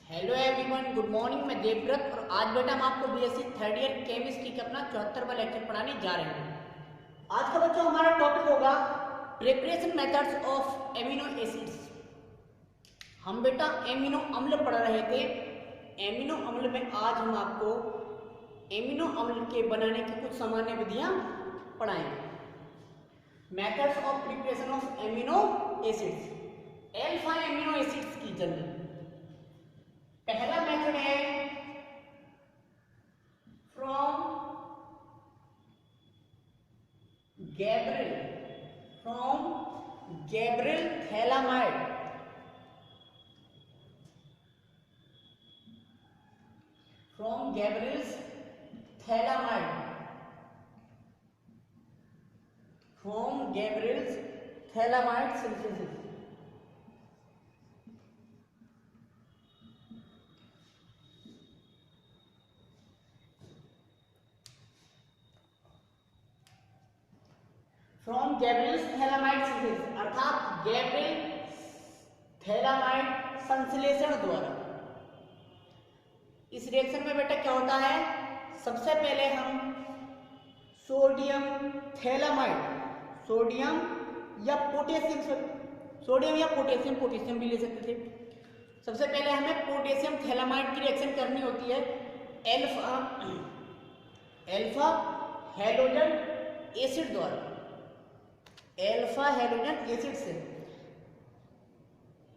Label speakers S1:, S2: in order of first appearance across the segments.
S1: Hello everyone, good morning. मैं देवव्रत और आज बेटा हम आपको बीएससी थर्ड ईयर केमिस्ट्री का अपना 74वां लेक्चर पढ़ाने जा रहे हैं। आज का बच्चों हमारा टॉपिक होगा preparation methods of amino acids. हम बेटा एमिनो अम्ल पढ़ रहे थे। एमिनो अम्ल में आज हम आपको एमिनो अम्ल के बनाने की कुछ सामान्य विधियां पढ़ाएंगे। Methods of preparation of amino acids, alpha amino acids की जनरल। पहला मेथड है from Gabriel phthalimide. From Gabriel phthalimide synthesis. From Gabriel phthalimide synthesis अर्थात गैब्रियल थैलामाइड संश्लेषण द्वारा। इस रिएक्शन में बेटा क्या होता है, सबसे पहले हम सोडियम या पोटेशियम भी ले सकते थे। सबसे पहले हमें पोटेशियम थैलामाइड की रिएक्शन करनी होती है अल्फा हैलोजन एसिड द्वारा, अल्फा हैलोजन एसिड से।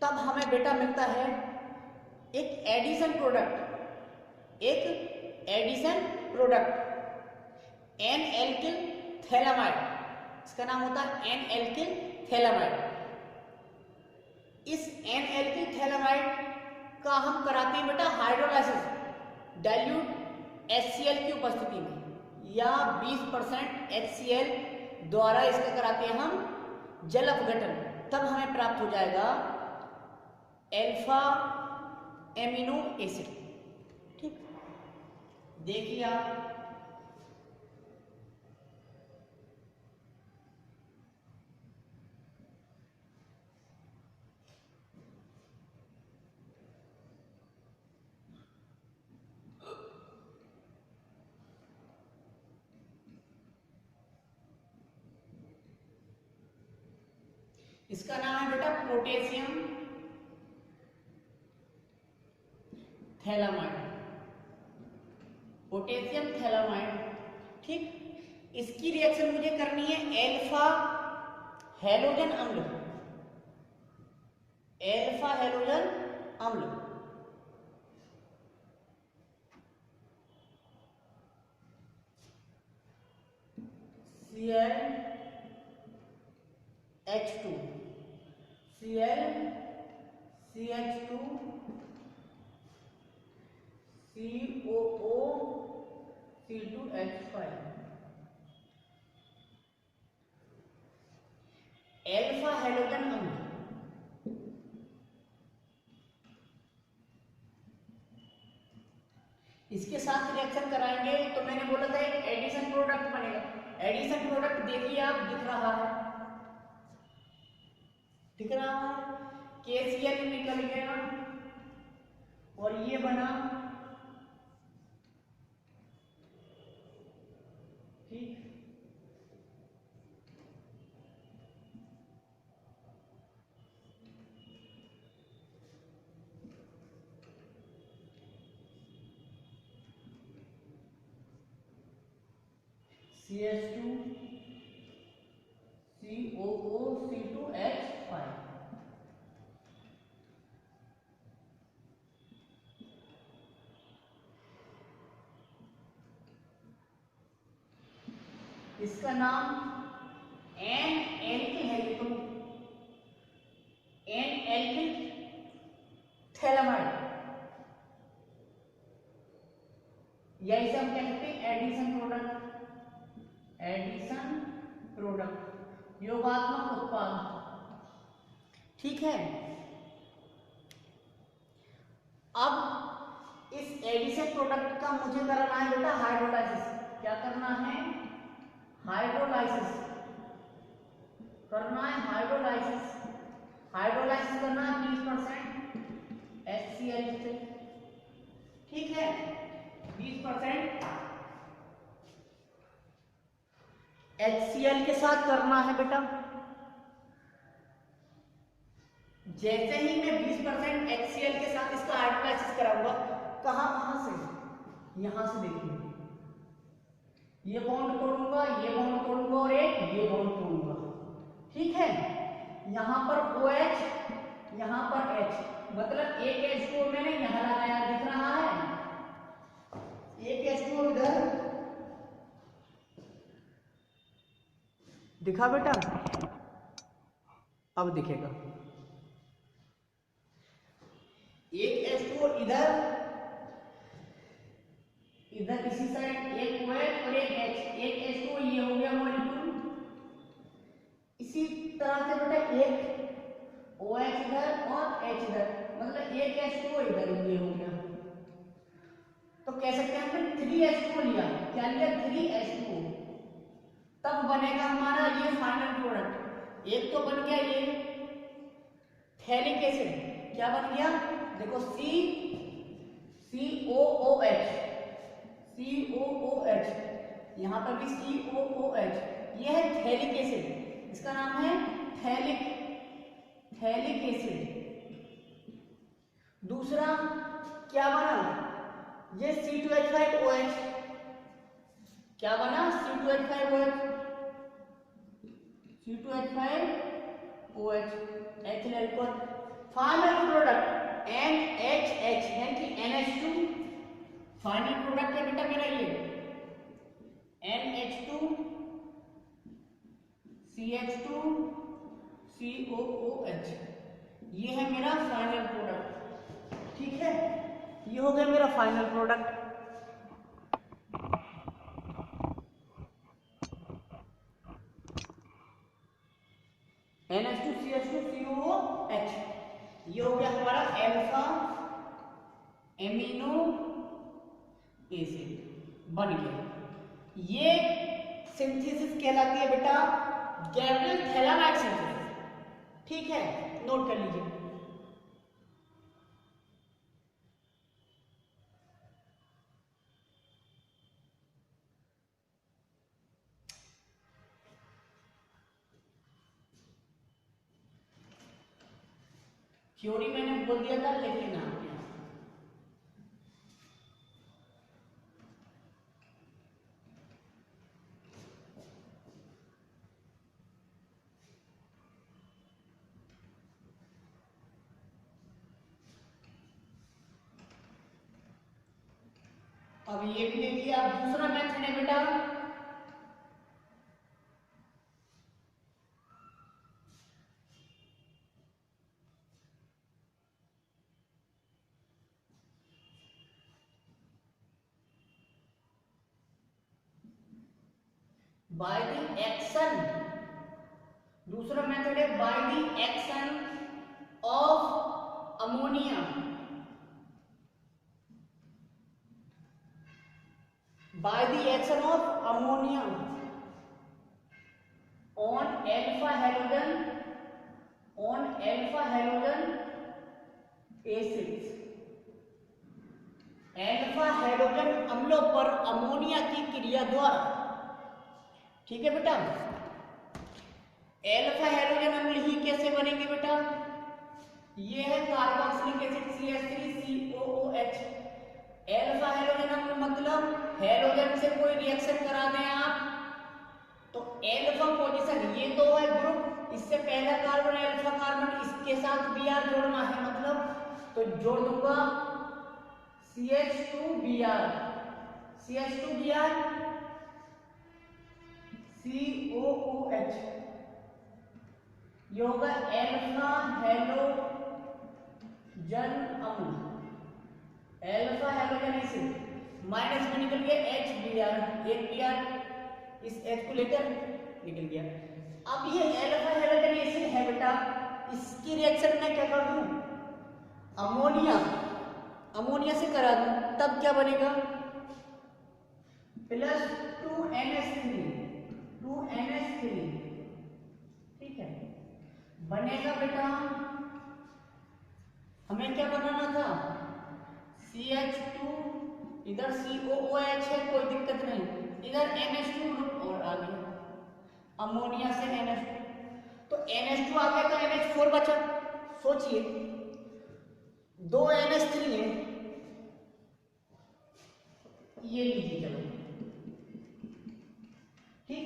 S1: तब हमें बेटा मिलता है एक addition product N alkyl phthalimide. इसका नाम होता है एन एल्किल थैलामाइड। इस एन एल्किल थैलामाइड का हम कराते हैं बेटा हाइड्रोलाइसिस डाइल्यूट HCl की उपस्थिति में, या 20% HCl द्वारा इसका कराते हैं हम जल अपघटन। तब हमें प्राप्त हो जाएगा अल्फा एमिनो एसिड। ठीक, देखिए आप इसका नाम है बेटा पोटेशियम थैलामाइड। ठीक, इसकी रिएक्शन मुझे करनी है अल्फा हैलोजन अम्ल। ClH2 ClCH2 COO C2H5 alpha halogen अम्ल। इसके साथ रिएक्शन कराएंगे तो मैंने बोला था एक एडिशन प्रोडक्ट बनेगा। एडिशन प्रोडक्ट देखिए आप, दिख रहा है KCl निकल गया और ये बना ठीक। CH2 COO C2H5। इसका नाम एन एल्किल है, ये तो एन एल्किल थैलामाइड, या इसे हम क्या कहते हैं एडिशन प्रोडक्ट, योगात्मक उत्पाद। ठीक है, अब इस एडिशन प्रोडक्ट का मुझे करना है बेटा हाइड्रोलाइसिस। क्या करना है, हाइड्रोलाइसिस करना है 20% HCl से। ठीक है, 20% HCl के साथ करना है बेटा। जैसे ही मैं 20% HCl के साथ इसका हाइड्रोलाइसिस कराऊंगा, कहां से, यहां से देखिए, ये बॉन्ड तोड़ूंगा, ये बॉन्ड तोड़ूंगा और एक ये बॉन्ड तोड़ूंगा, ठीक है। यहां पर OH, यहां पर H, मतलब एक H2O मैंने यहां लगाया, दिख रहा है, एक H2O इधर दिखा बेटा, अब दिखेगा, एक H2O इधर, इधर इसी साइड एक OH और एक H, एक H2O ये हो गया मॉलिक्यूल। इसी तरह से बेटा एक OH इधर और H इधर, मतलब एक H2O इधर ये हो गया। तो कह सकते हैं हमने 3H2O लिया, क्या लिया, 3H2O। तब बनेगा हमारा ये फाइनल प्रोडक्ट। एक तो बन गया ये थैलिक एसिड, क्या बन गया, देखो COOH, यहां पर भी COOH, ये है थैलिक एसिड, इसका नाम है थैलिक एसिड। दूसरा क्या बना, ये C2H5OH, क्या बना, C2H5OH, ethyl alcohol. Final product NHH यानी कि NH2, फाइनल प्रोडक्ट है बेटा मेरा ये NH2 CH2 COOH, ये है मेरा फाइनल प्रोडक्ट, ठीक है। ये हो गया मेरा फाइनल प्रोडक्ट। NH2CH2COOH, ये हो गया हमारा अल्फा एमिनो एसिड बन गया। ये सिंथेसिस कहलाती है बेटा गैब्रियल थैलामाइड सिंथेसिस, ठीक है, नोट कर लीजिए। थ्योरी मैंने बोल दिया था, लेकिन आप अब ये भी देखिए, आप दूसरा मेथड है बेटा बाय द एक्शन, दूसरा मेथड है by the action of ammonia, by the action of ammonia on alpha halogen acids, alpha halogen अम्लों पर अमोनिया की क्रिया द्वारा, ठीक है बेटा। अल्फा हैलोजन अम्ल ही कैसे बनेंगे बेटा, ये है carboxylic acid CH3COOH। Alpha halogen अम्ल मतलब हैलोजन से कोई रिएक्शन करा दें आप, तो अल्फा पोजीशन, ये तो है ग्रुप, इससे पहला कार्बन अल्फा कार्बन, इसके साथ Br जोड़ना है, मतलब तो जोड़ दूंगा CH2Br COOH, ये होगा अल्फा हैलोजन अम्ल, अल्फा हैलोजन एसिड, माइनस में निकल गया HBr, एक Br इस H को लेकर निकल गया। अब ये अल्फा हैलोजन एसिड है बेटा, इसकी रिएक्शन में क्या कर दूं, अमोनिया से करा दूं, तब क्या बनेगा, प्लस 2NH3, ठीक है, बनेगा बेटा। हमें क्या बनाना था, CH2 इधर COOH है, कोई दिक्कत नहीं, इधर NH2 ग्रुप और आ गया अमोनिया से NH2, तो NH2 आ गया तो NH4 बचा। सोचिए 2 NH3 है, ये लीजिए चलो, ठीक,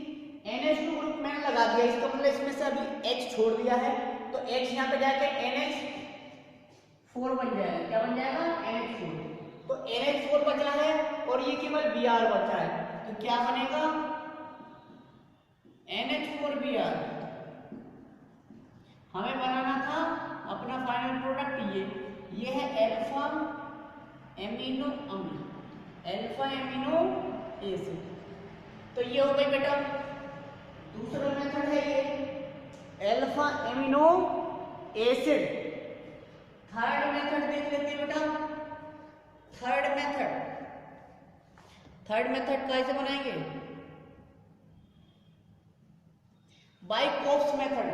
S1: NH2 ग्रुप मैंने लगा दिया, इसका मतलब इसमें से अभी H छोड़ दिया है, तो H यहाँ पे जाके NH4 बन जाएगा, क्या बन जाएगा NH4, तो NH4 बचा है और ये केवल Br बचा है, तो क्या बनेगा NH4Br। हमें बनाना था अपना फाइनल प्रोडक्ट, ये है अल्फा एमिनो अम्ल, अल्फा एमिनो एसिड, तो ये हो गई बेटा दूसरा मेथड है ये alpha amino acid. Third method देख लेते हैं बेटा, थर्ड मेथड कैसे बनाएंगे, by Cope's method.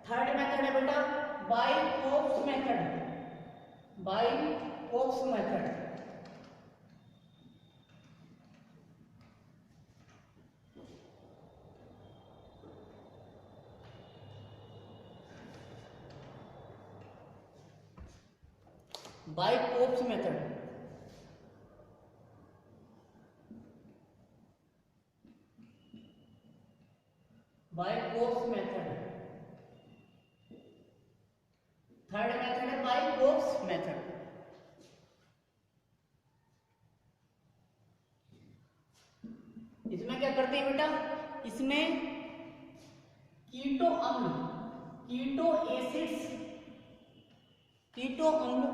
S1: Third method है बेटा by Cope's method, by Cope's method. By Cope's method, by Cope's method, third method है बाय कोप्स मेथड। इसमें क्या करते हैं बेटा, इसमें कीटो अम्ल, कीटो एसिड्स, कीटो अम्ल,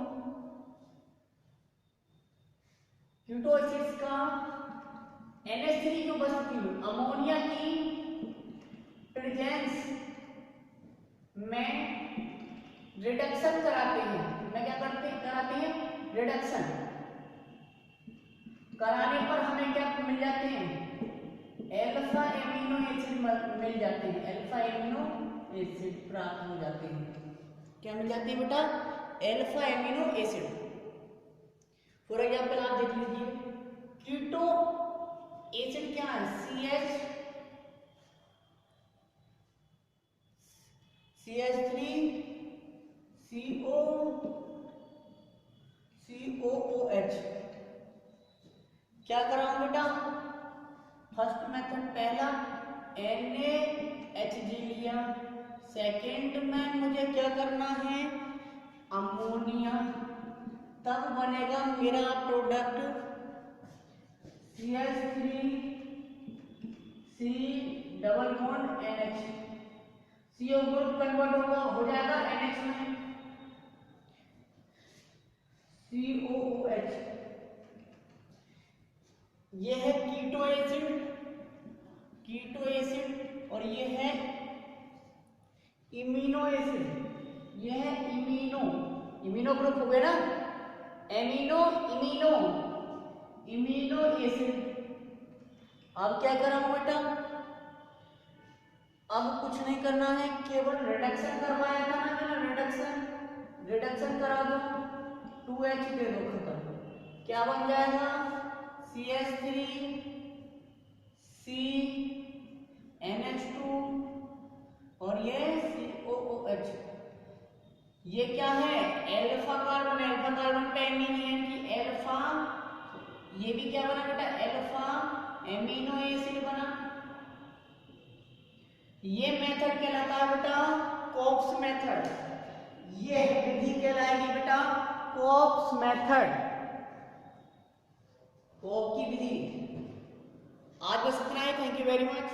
S1: कीटो एसिड्स का NH3 जो बचती है अमोनिया की प्रेजेंस में रिडक्शन कराते हैं, में क्या करते हैं, कराते हैं रिडक्शन, कराने पर हमें क्या मिल जाते हैं, अल्फा एमिनो एसिड मिल जाते हैं, अल्फा एमिनो एसिड प्राप्त हो जाते हैं। क्या मिल जाती है बेटा, alpha amino acid. For example आप देख लीजिए कीटो एसिड क्या है, CH3COOH। क्या कर रहा हूं बेटा, फर्स्ट मेथड पहला NaHG लिया, सेकेंड में मुझे क्या करना है अमोनिया, तब बनेगा मेरा product CH3C double bond NH, CO group convert होगा, हो जाएगा NH में COOH। ये है कीटो एसिड और ये है इमिनो एसिड, ये है इमिनो ग्रुप हो गया ना, इमिनो एसिड। अब क्या कर रहा हूं बेटा, अब कुछ नहीं करना है, केवल रिडक्शन करवाया था ना मैंने, रिडक्शन करा दो, 2H दे दो, खत्म। क्या बन जाएगा CH3CNH2 और ये COOH। ये क्या है अल्फा कार्बन पे एमीन है कि अल्फा, ये भी क्या बना बेटा अल्फा एमिनो एसिड बना। ये मेथड कहलाता है बेटा कोप्स मेथड, ये विधि कहलाएगी बेटा कोप्स मेथड, कोप की विधि। आज बस इतना ही, थैंक यू वेरी मच।